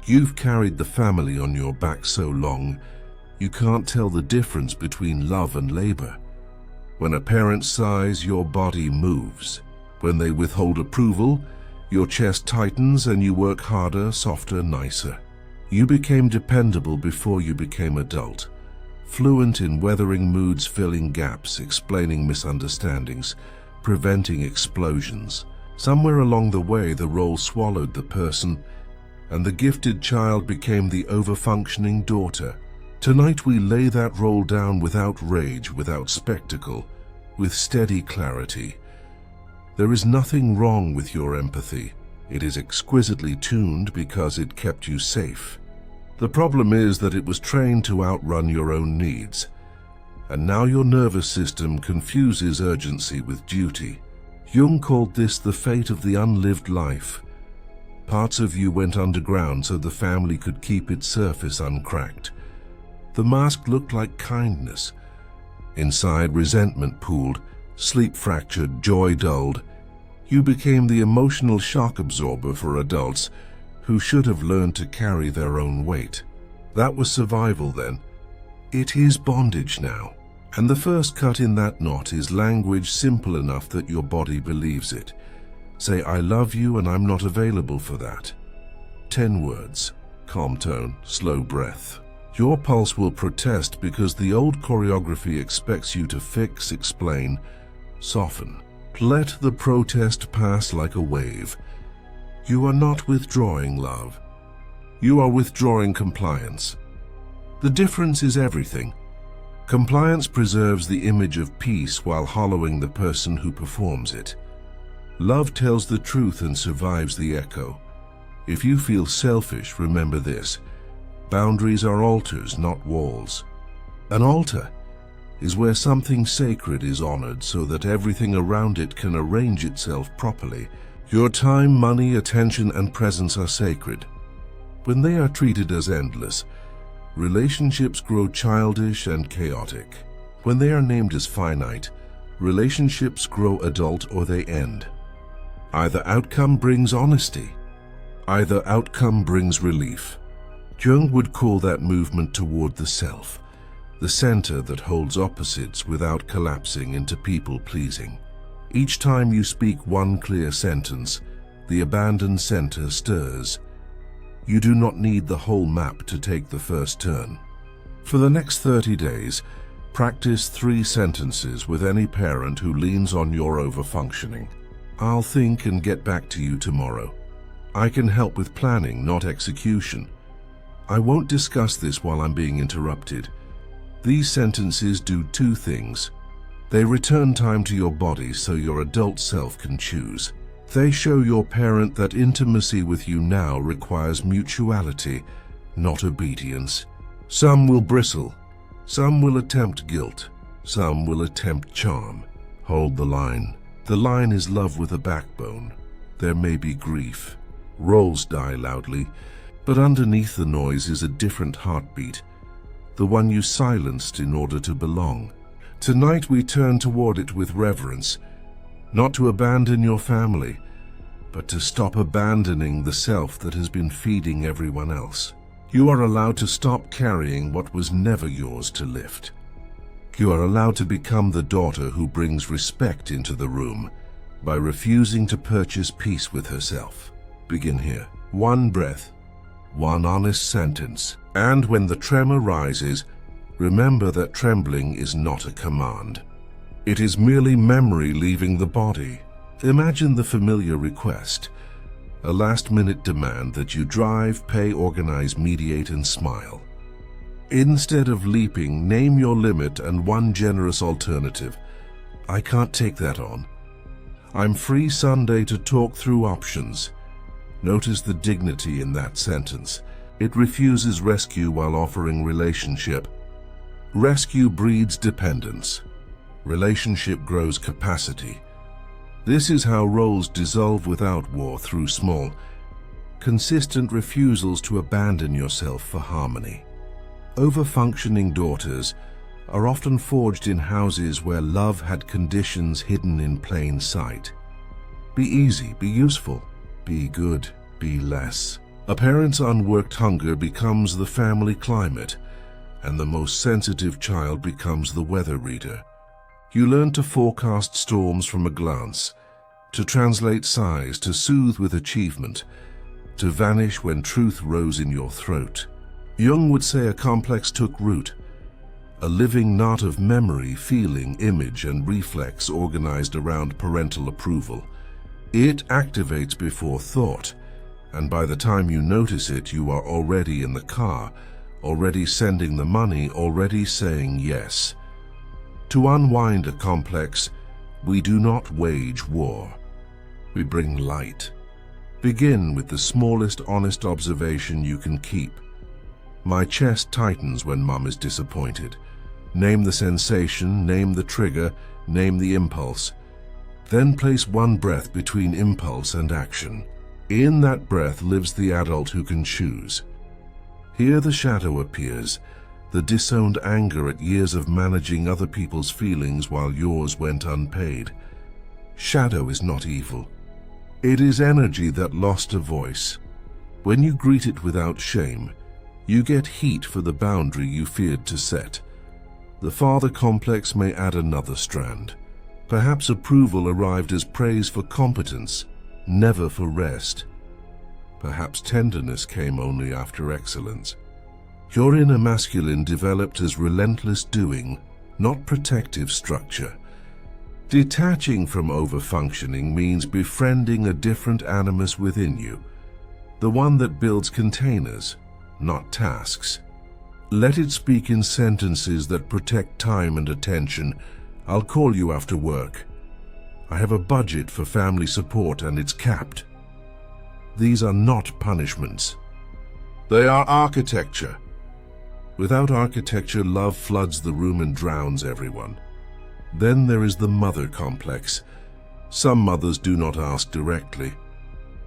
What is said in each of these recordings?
You've carried the family on your back so long, you can't tell the difference between love and labor. When a parent sighs, your body moves. When they withhold approval, your chest tightens and you work harder, softer, nicer. You became dependable before you became adult, fluent in weathering moods, filling gaps, explaining misunderstandings, preventing explosions. Somewhere along the way, the role swallowed the person, and the gifted child became the over-functioning daughter. Tonight we lay that role down without rage, without spectacle, with steady clarity. There is nothing wrong with your empathy. It is exquisitely tuned because it kept you safe. The problem is that it was trained to outrun your own needs, and now your nervous system confuses urgency with duty. Jung called this the fate of the unlived life. Parts of you went underground so the family could keep its surface uncracked. The mask looked like kindness. Inside, resentment pooled, sleep fractured, joy dulled. You became the emotional shock absorber for adults who should have learned to carry their own weight. That was survival then. It is bondage now. And the first cut in that knot is language simple enough that your body believes it. Say, I love you and I'm not available for that. 10 words. Calm tone, slow breath. Your pulse will protest because the old choreography expects you to fix, explain, soften. Let the protest pass like a wave. You are not withdrawing love. You are withdrawing compliance. The difference is everything. Compliance preserves the image of peace while hollowing the person who performs it. Love tells the truth and survives the echo. If you feel selfish, remember this. Boundaries are altars, not walls. An altar is where something sacred is honored so that everything around it can arrange itself properly. Your time, money, attention, and presence are sacred. When they are treated as endless, relationships grow childish and chaotic. When they are named as finite, relationships grow adult or they end. Either outcome brings honesty, either outcome brings relief. Jung would call that movement toward the self, the center that holds opposites without collapsing into people-pleasing. Each time you speak one clear sentence, the abandoned center stirs. You do not need the whole map to take the first turn. For the next 30 days, practice 3 sentences with any parent who leans on your over-functioning. I'll think and get back to you tomorrow. I can help with planning, not execution. I won't discuss this while I'm being interrupted. These sentences do 2 things. They return time to your body so your adult self can choose. They show your parent that intimacy with you now requires mutuality, not obedience. Some will bristle. Some will attempt guilt. Some will attempt charm. Hold the line. The line is love with a backbone. There may be grief. Roles die loudly, but underneath the noise is a different heartbeat, the one you silenced in order to belong. Tonight we turn toward it with reverence, not to abandon your family, but to stop abandoning the self that has been feeding everyone else. You are allowed to stop carrying what was never yours to lift. You are allowed to become the daughter who brings respect into the room by refusing to purchase peace with herself. Begin here. 1 breath, 1 honest sentence. And when the tremor rises, remember that trembling is not a command. It is merely memory leaving the body. Imagine the familiar request, a last-minute demand that you drive, pay, organize, mediate, and smile. Instead of leaping, name your limit and one generous alternative. I can't take that on. I'm free Sunday to talk through options. Notice the dignity in that sentence. It refuses rescue while offering relationship. Rescue breeds dependence. Relationship grows capacity. This is how roles dissolve without war, through small, consistent refusals to abandon yourself for harmony. Over-functioning daughters are often forged in houses where love had conditions hidden in plain sight. Be easy, be useful, be good, be less. A parent's unworked hunger becomes the family climate, and the most sensitive child becomes the weather reader. You learn to forecast storms from a glance, to translate sighs, to soothe with achievement, to vanish when truth rose in your throat. Jung would say a complex took root, a living knot of memory, feeling, image, and reflex organized around parental approval. It activates before thought, and by the time you notice it, you are already in the car, already sending the money, already saying yes. To unwind a complex, we do not wage war. We bring light. Begin with the smallest honest observation you can keep. My chest tightens when Mum is disappointed. Name the sensation, name the trigger, name the impulse. Then place one breath between impulse and action. In that breath lives the adult who can choose. Here the shadow appears, the disowned anger at years of managing other people's feelings while yours went unpaid. Shadow is not evil. It is energy that lost a voice. When you greet it without shame, you get heat for the boundary you feared to set. The father complex may add another strand. Perhaps approval arrived as praise for competence, never for rest. Perhaps tenderness came only after excellence. Your inner masculine developed as relentless doing, not protective structure. Detaching from overfunctioning means befriending a different animus within you, the one that builds containers, not tasks. Let it speak in sentences that protect time and attention. I'll call you after work. I have a budget for family support and it's capped. These are not punishments. They are architecture. Without architecture, love floods the room and drowns everyone. Then there is the mother complex. Some mothers do not ask directly.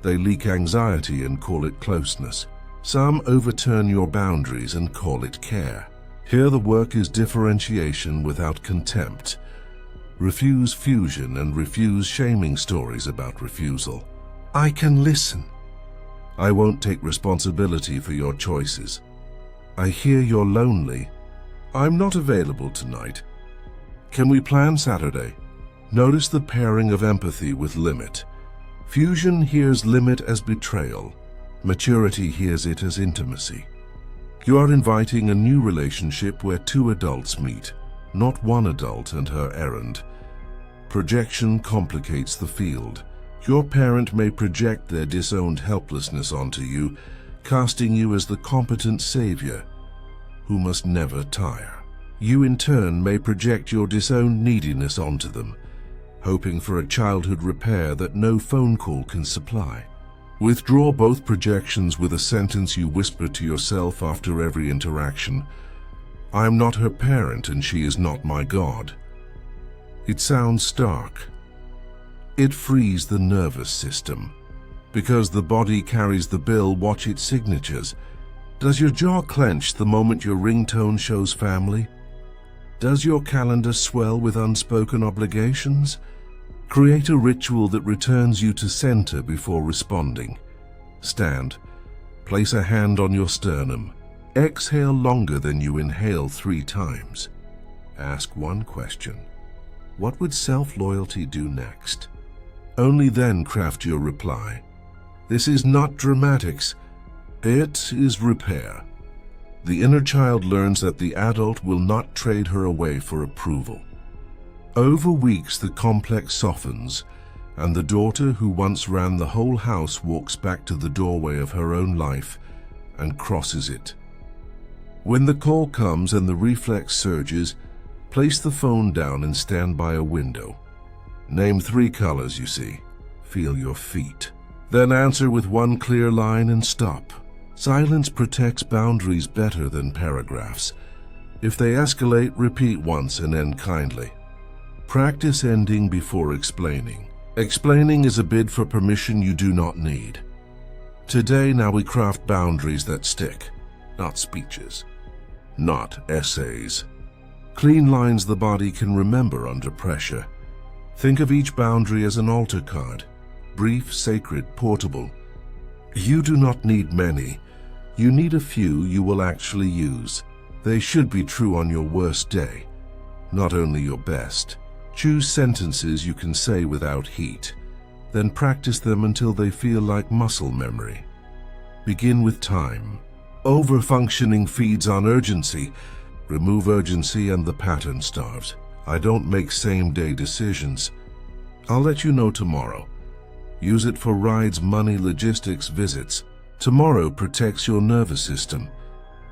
They leak anxiety and call it closeness. Some overturn your boundaries and call it care. Here the work is differentiation without contempt. Refuse fusion and refuse shaming stories about refusal. I can listen. I won't take responsibility for your choices. I hear you're lonely. I'm not available tonight. Can we plan Saturday? Notice the pairing of empathy with limit. Fusion hears limit as betrayal. Maturity hears it as intimacy. You are inviting a new relationship where two adults meet, not one adult and her errand. Projection complicates the field. Your parent may project their disowned helplessness onto you, casting you as the competent savior who must never tire. You in turn may project your disowned neediness onto them, hoping for a childhood repair that no phone call can supply. Withdraw both projections with a sentence you whisper to yourself after every interaction. I am not her parent and she is not my God. It sounds stark. It frees the nervous system. Because the body carries the bill, watch its signatures. Does your jaw clench the moment your ringtone shows family? Does your calendar swell with unspoken obligations? Create a ritual that returns you to center before responding. Stand. Place a hand on your sternum. Exhale longer than you inhale 3 times. Ask one question. What would self-loyalty do next? Only then craft your reply. This is not dramatics. It is repair. The inner child learns that the adult will not trade her away for approval. Over weeks, the complex softens, and the daughter who once ran the whole house walks back to the doorway of her own life and crosses it. When the call comes and the reflex surges, place the phone down and stand by a window. Name 3 colors you see. Feel your feet. Then answer with one clear line and stop. Silence protects boundaries better than paragraphs. If they escalate, repeat once and end kindly. Practice ending before explaining. Explaining is a bid for permission you do not need. Today, now we craft boundaries that stick, not speeches, not essays. Clean lines the body can remember under pressure. Think of each boundary as an altar card, brief, sacred, portable. You do not need many. You need a few you will actually use. They should be true on your worst day, not only your best. Choose sentences you can say without heat, then practice them until they feel like muscle memory. Begin with time. Overfunctioning feeds on urgency. Remove urgency and the pattern starves. I don't make same-day decisions. I'll let you know tomorrow. Use it for rides, money, logistics, visits. Tomorrow protects your nervous system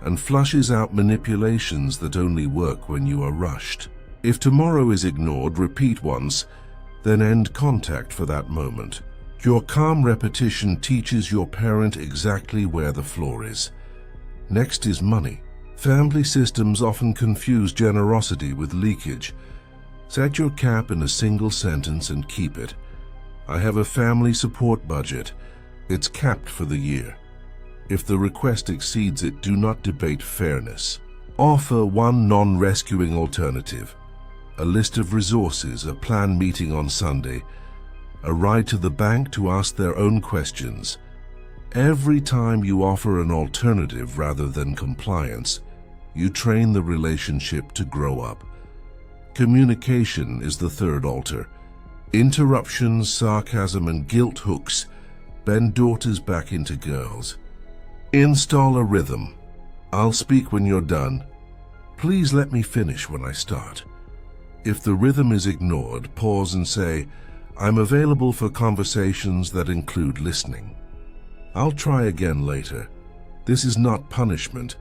and flushes out manipulations that only work when you are rushed. If tomorrow is ignored, repeat once, then end contact for that moment. Your calm repetition teaches your parent exactly where the floor is. Next is money. Family systems often confuse generosity with leakage. Set your cap in a single sentence and keep it. I have a family support budget. It's capped for the year. If the request exceeds it, do not debate fairness. Offer one non-rescuing alternative. A list of resources, a planned meeting on Sunday, a ride to the bank to ask their own questions. Every time you offer an alternative rather than compliance, you train the relationship to grow up. Communication is the third altar. Interruptions, sarcasm, and guilt hooks bend daughters back into girls. Install a rhythm. I'll speak when you're done. Please let me finish when I start. If the rhythm is ignored, pause and say, I'm available for conversations that include listening. I'll try again later. This is not punishment.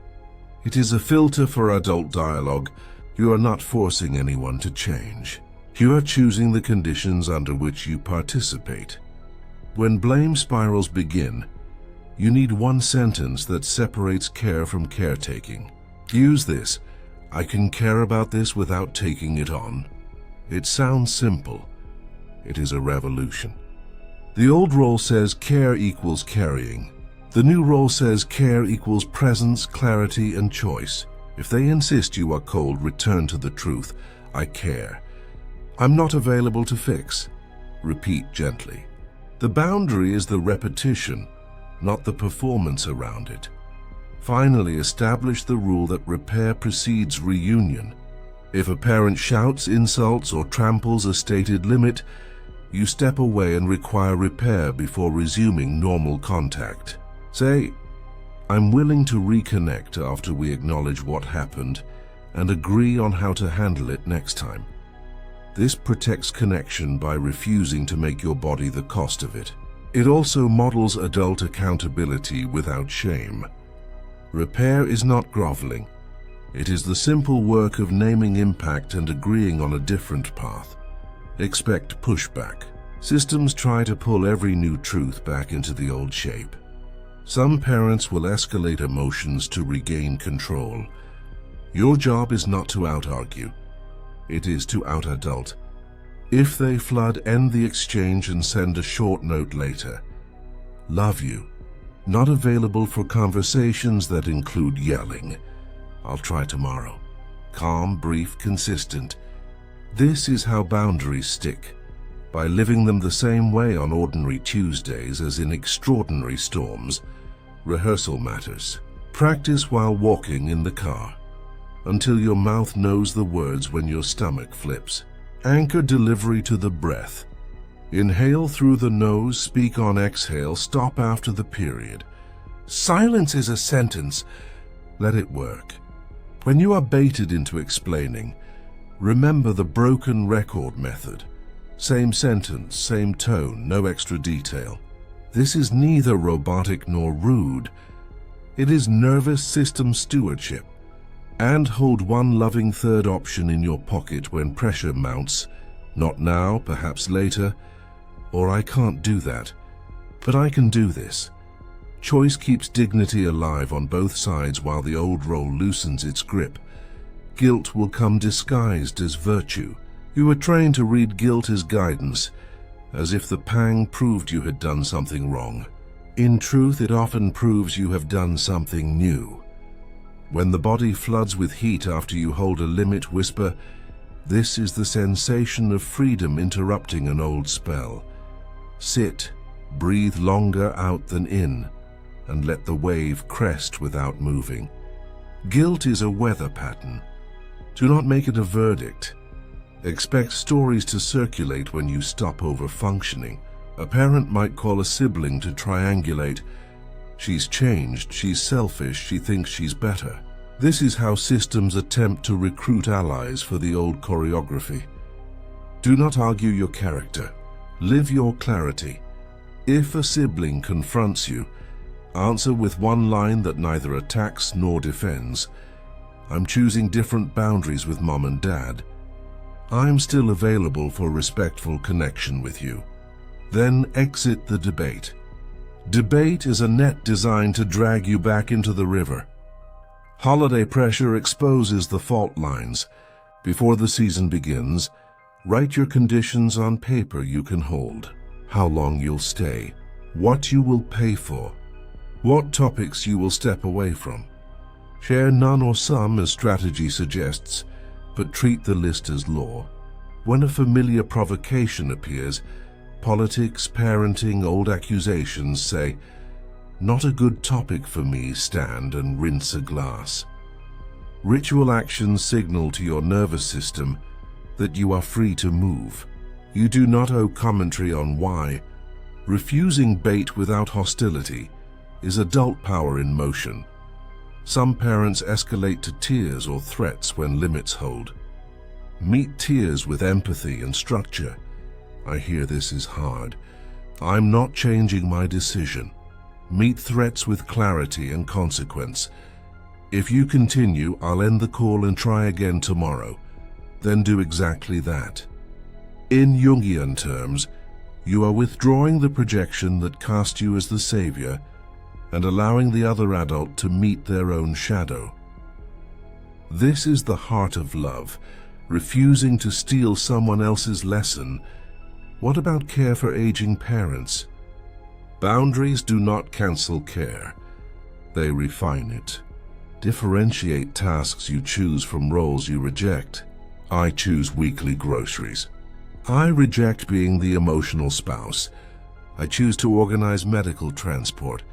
It is a filter for adult dialogue. You are not forcing anyone to change. You are choosing the conditions under which you participate. When blame spirals begin, you need one sentence that separates care from caretaking. Use this. I can care about this without taking it on. It sounds simple. It is a revolution. The old role says care equals carrying. The new role says care equals presence, clarity, and choice. If they insist you are cold, return to the truth. I care. I'm not available to fix. Repeat gently. The boundary is the repetition, not the performance around it. Finally, establish the rule that repair precedes reunion. If a parent shouts, insults, or tramples a stated limit, you step away and require repair before resuming normal contact. Say, I'm willing to reconnect after we acknowledge what happened and agree on how to handle it next time. This protects connection by refusing to make your body the cost of it. It also models adult accountability without shame. Repair is not groveling. It is the simple work of naming impact and agreeing on a different path. Expect pushback. Systems try to pull every new truth back into the old shape. Some parents will escalate emotions to regain control. Your job is not to out-argue. It is to out-adult. If they flood, end the exchange and send a short note later. Love you. Not available for conversations that include yelling. I'll try tomorrow. Calm, brief, consistent. This is how boundaries stick, by living them the same way on ordinary Tuesdays as in extraordinary storms. Rehearsal matters. Practice while walking in the car, until your mouth knows the words when your stomach flips. Anchor delivery to the breath. Inhale through the nose, speak on exhale, stop after the period. Silence is a sentence. Let it work. When you are baited into explaining, remember the broken record method. Same sentence, same tone, no extra detail. This is neither robotic nor rude. It is nervous system stewardship. And hold one loving third option in your pocket when pressure mounts. Not now, perhaps later. Or I can't do that, but I can do this. Choice keeps dignity alive on both sides while the old role loosens its grip. Guilt will come disguised as virtue. You were trained to read guilt as guidance, as if the pang proved you had done something wrong. In truth, it often proves you have done something new. When the body floods with heat after you hold a limit, whisper, this is the sensation of freedom interrupting an old spell. Sit, Breathe longer out than in, and let the wave crest without moving. Guilt is a weather pattern. Do not make it a verdict. Expect stories to circulate when you stop over-functioning. A parent might call a sibling to triangulate. She's changed, she's selfish, she thinks she's better. This is how systems attempt to recruit allies for the old choreography. Do not argue your character. Live your clarity. If a sibling confronts you, answer with one line that neither attacks nor defends. I'm choosing different boundaries with mom and dad. I'm still available for respectful connection with you. Then exit the debate. Debate is a net designed to drag you back into the river. Holiday pressure exposes the fault lines. Before the season begins, write your conditions on paper you can hold. How long you'll stay, what you will pay for, what topics you will step away from. Share none or some as strategy suggests, but treat the list as law. When a familiar provocation appears, politics, parenting, old accusations, say, "Not a good topic for me," stand and rinse a glass. Ritual actions signal to your nervous system that you are free to move. You do not owe commentary on why. Refusing bait without hostility is adult power in motion. Some parents escalate to tears or threats when limits hold. Meet tears with empathy and structure. I hear this is hard. I'm not changing my decision. Meet threats with clarity and consequence. If you continue, I'll end the call and try again tomorrow. Then do exactly that. In Jungian terms, you are withdrawing the projection that cast you as the savior and allowing the other adult to meet their own shadow. This is the heart of love, refusing to steal someone else's lesson. What about care for aging parents? Boundaries do not cancel care. They refine it. Differentiate tasks you choose from roles you reject. I choose weekly groceries. I reject being the emotional spouse. I choose to organize medical transport.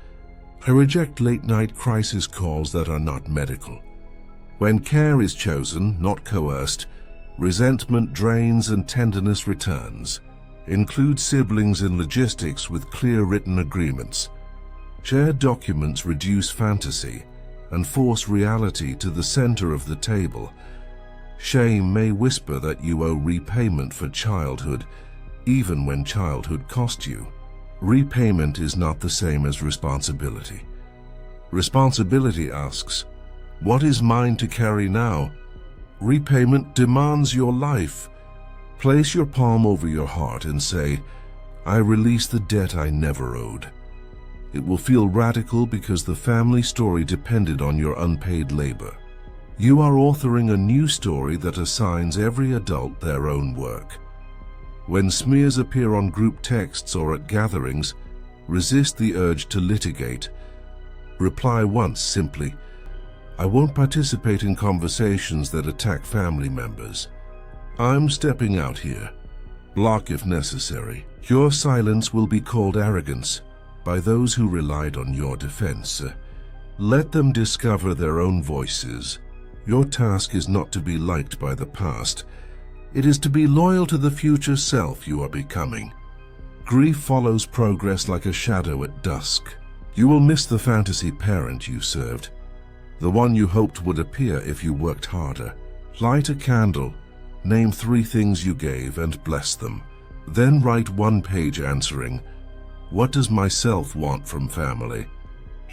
I reject late-night crisis calls that are not medical. When care is chosen, not coerced, resentment drains and tenderness returns. Include siblings in logistics with clear written agreements. Shared documents reduce fantasy and force reality to the center of the table. Shame may whisper that you owe repayment for childhood, even when childhood cost you. Repayment is not the same as responsibility. Responsibility asks, "What is mine to carry now?" Repayment demands your life. Place your palm over your heart and say, "I release the debt I never owed." It will feel radical because the family story depended on your unpaid labor. You are authoring a new story that assigns every adult their own work. When smears appear on group texts or at gatherings, resist the urge to litigate. Reply once simply, "I won't participate in conversations that attack family members. I'm stepping out here." Block if necessary. Your silence will be called arrogance by those who relied on your defense. Let them discover their own voices. Your task is not to be liked by the past. It is to be loyal to the future self you are becoming. Grief follows progress like a shadow at dusk. You will miss the fantasy parent you served, the one you hoped would appear if you worked harder. Light a candle, name 3 things you gave and bless them. Then write 1 page answering, "What does myself want from family?"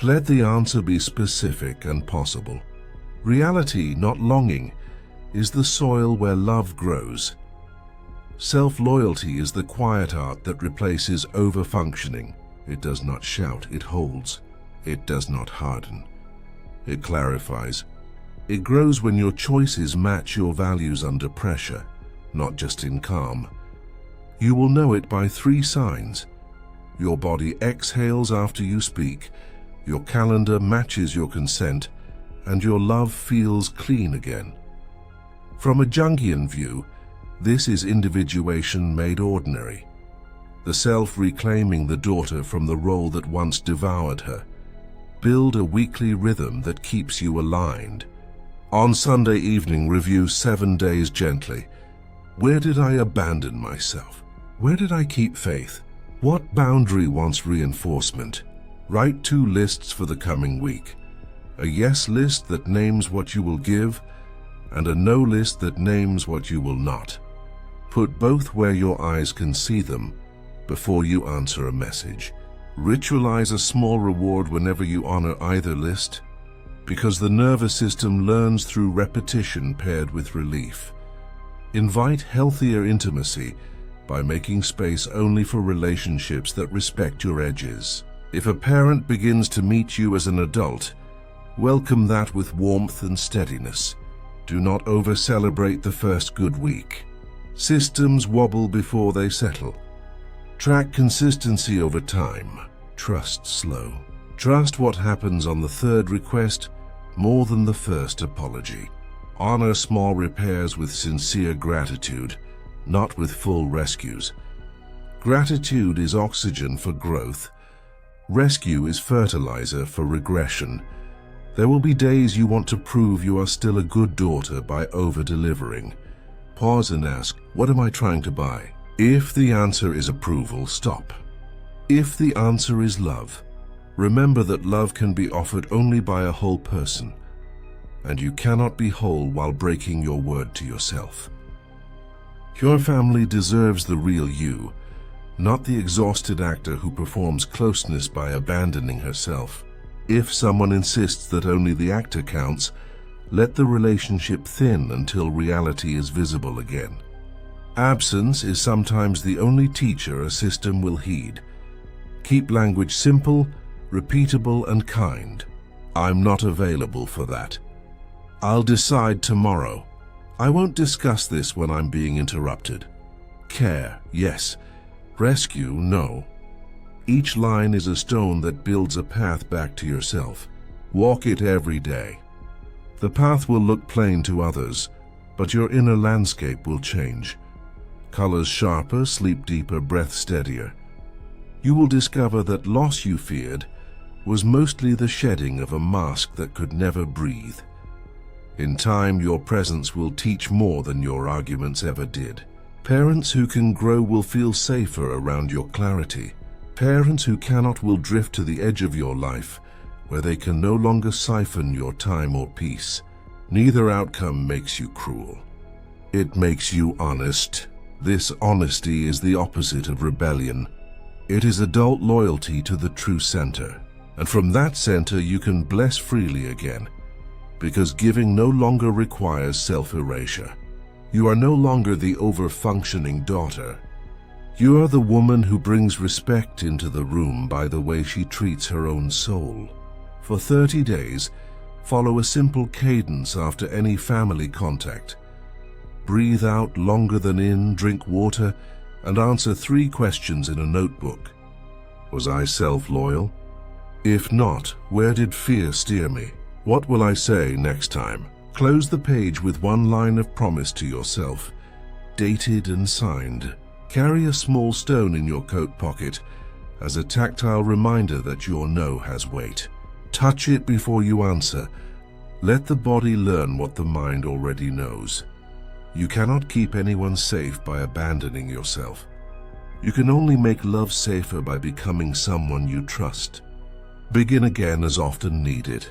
Let the answer be specific and possible. Reality, not longing, is the soil where love grows. Self-loyalty is the quiet art that replaces over-functioning. It does not shout, it holds. It does not harden. It clarifies. It grows when your choices match your values under pressure, not just in calm. You will know it by 3 signs. Your body exhales after you speak, your calendar matches your consent, and your love feels clean again. From a Jungian view, this is individuation made ordinary. the self reclaiming the daughter from the role that once devoured her. Build a weekly rhythm that keeps you aligned. On Sunday evening, review 7 days gently. Where did I abandon myself? Where did I keep faith? What boundary wants reinforcement? Write 2 lists for the coming week. A yes list that names what you will give, and a no list that names what you will not. Put both where your eyes can see them before you answer a message. Ritualize a small reward whenever you honor either list, because the nervous system learns through repetition paired with relief. Invite healthier intimacy by making space only for relationships that respect your edges. If a parent begins to meet you as an adult, welcome that with warmth and steadiness. Do not over-celebrate the first good week. Systems wobble before they settle. Track consistency over time. Trust slow. Trust what happens on the 3rd request more than the 1st apology. Honor small repairs with sincere gratitude, not with full rescues. Gratitude is oxygen for growth. Rescue is fertilizer for regression. There will be days you want to prove you are still a good daughter by over-delivering. Pause and ask, what am I trying to buy? If the answer is approval, stop. If the answer is love, remember that love can be offered only by a whole person, and you cannot be whole while breaking your word to yourself. Your family deserves the real you, not the exhausted actor who performs closeness by abandoning herself. If someone insists that only the actor counts, let the relationship thin until reality is visible again. Absence is sometimes the only teacher a system will heed. Keep language simple, repeatable, and kind. I'm not available for that. I'll decide tomorrow. I won't discuss this when I'm being interrupted. Care, yes. Rescue, no. Each line is a stone that builds a path back to yourself. Walk it every day. The path will look plain to others, but your inner landscape will change. Colors sharper, sleep deeper, breath steadier. You will discover that loss you feared was mostly the shedding of a mask that could never breathe. In time, your presence will teach more than your arguments ever did. Parents who can grow will feel safer around your clarity. Parents who cannot will drift to the edge of your life, where they can no longer siphon your time or peace. Neither outcome makes you cruel. It makes you honest. This honesty is the opposite of rebellion. It is adult loyalty to the true center. And from that center you can bless freely again, because giving no longer requires self-erasure. You are no longer the over-functioning daughter. You are the woman who brings respect into the room by the way she treats her own soul. For 30 days, follow a simple cadence after any family contact. Breathe out longer than in, drink water, and answer 3 questions in a notebook. Was I self-loyal? If not, where did fear steer me? What will I say next time? Close the page with 1 line of promise to yourself, dated and signed. Carry a small stone in your coat pocket as a tactile reminder that your no has weight. Touch it before you answer. Let the body learn what the mind already knows. You cannot keep anyone safe by abandoning yourself. You can only make love safer by becoming someone you trust. Begin again as often needed.